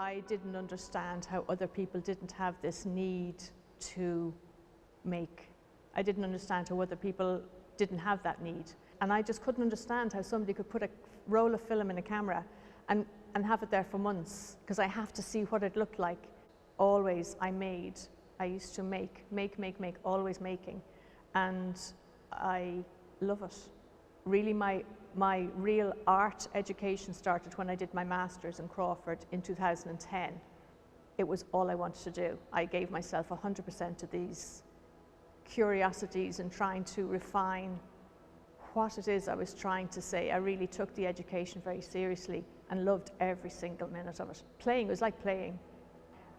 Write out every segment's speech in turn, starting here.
I didn't understand how other people didn't have this need to make. I didn't understand how other people didn't have that need. And I just couldn't understand how somebody could put a roll of film in a camera and have it there for months, because I have to see what it looked like. Always I used to make, always making. And I love it. Really, my real art education started when I did my master's in Crawford in 2010. It was all I wanted to do. I gave myself 100% to these curiosities and trying to refine what it is I was trying to say. I really took the education very seriously and loved every single minute of it. Playing was like playing.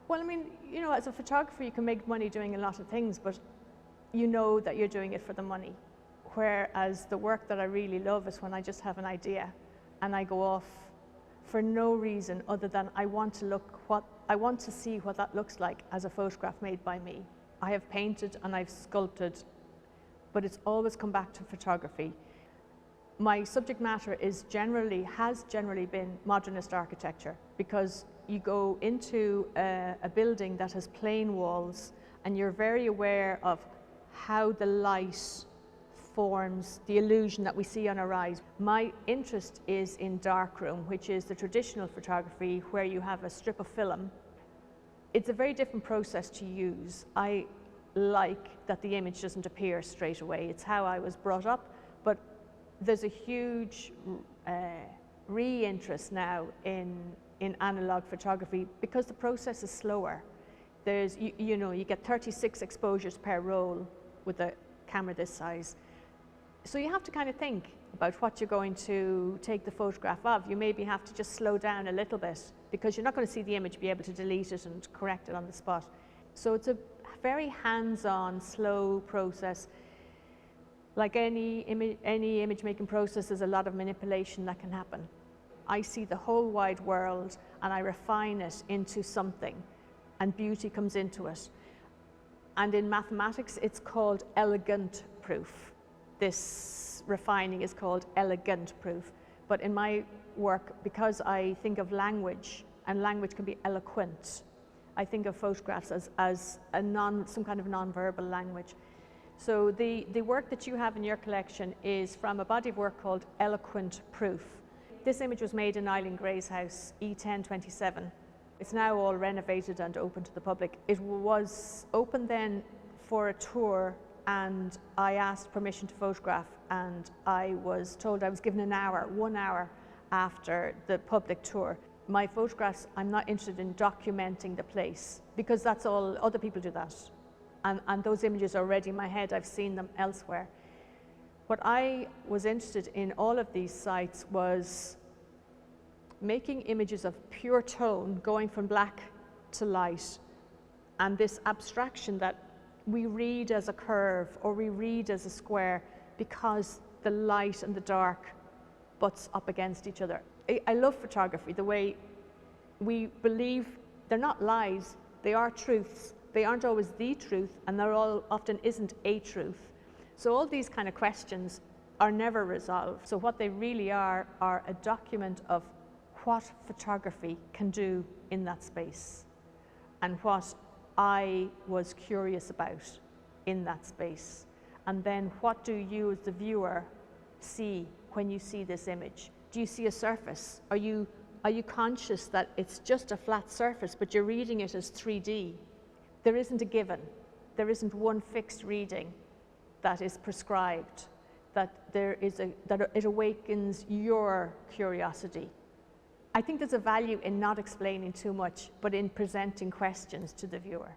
Well, I mean, you know, as a photographer, you can make money doing a lot of things, but you know that you're doing it for the money. Whereas the work that I really love is when I just have an idea and I go off for no reason other than I want to see what that looks like as a photograph made by me. I have painted and I've sculpted, but it's always come back to photography. My subject matter has generally been modernist architecture, because you go into a building that has plain walls and you're very aware of how the light forms the illusion that we see on our eyes. My interest is in darkroom, which is the traditional photography where you have a strip of film. It's a very different process to use. I like that the image doesn't appear straight away. It's how I was brought up, but there's a huge re-interest now in analog photography because the process is slower. There's, you know, you get 36 exposures per roll with a camera this size. So you have to kind of think about what you're going to take the photograph of. You maybe have to just slow down a little bit because you're not going to see the image, be able to delete it and correct it on the spot. So it's a very hands-on, slow process. Like any image making process, there's a lot of manipulation that can happen. I see the whole wide world and I refine it into something, and beauty comes into it. And in mathematics, it's called elegant proof. This refining is called elegant proof. But in my work, because I think of language, and language can be eloquent, I think of photographs as some kind of non-verbal language. So the work that you have in your collection is from a body of work called Eloquent Proof. This image was made in Eileen Gray's house, E1027. It's now all renovated and open to the public. It was open then for a tour, and I asked permission to photograph, and I was told I was given 1 hour after the public tour. My photographs, I'm not interested in documenting the place, because that's all, other people do that. And those images are already in my head, I've seen them elsewhere. What I was interested in all of these sites was making images of pure tone, going from black to light, and this abstraction that we read as a curve or we read as a square because the light and the dark butts up against each other. I love photography, the way we believe they're not lies, they are truths. They aren't always the truth, and there often isn't a truth. So all these kind of questions are never resolved. So what they really are a document of what photography can do in that space and what I was curious about in that space. And then what do you as the viewer see when you see this image? Do you see a surface? Are you conscious that it's just a flat surface, but you're reading it as 3D? There isn't a given. There isn't one fixed reading that is prescribed, that it awakens your curiosity. I think there's a value in not explaining too much, but in presenting questions to the viewer.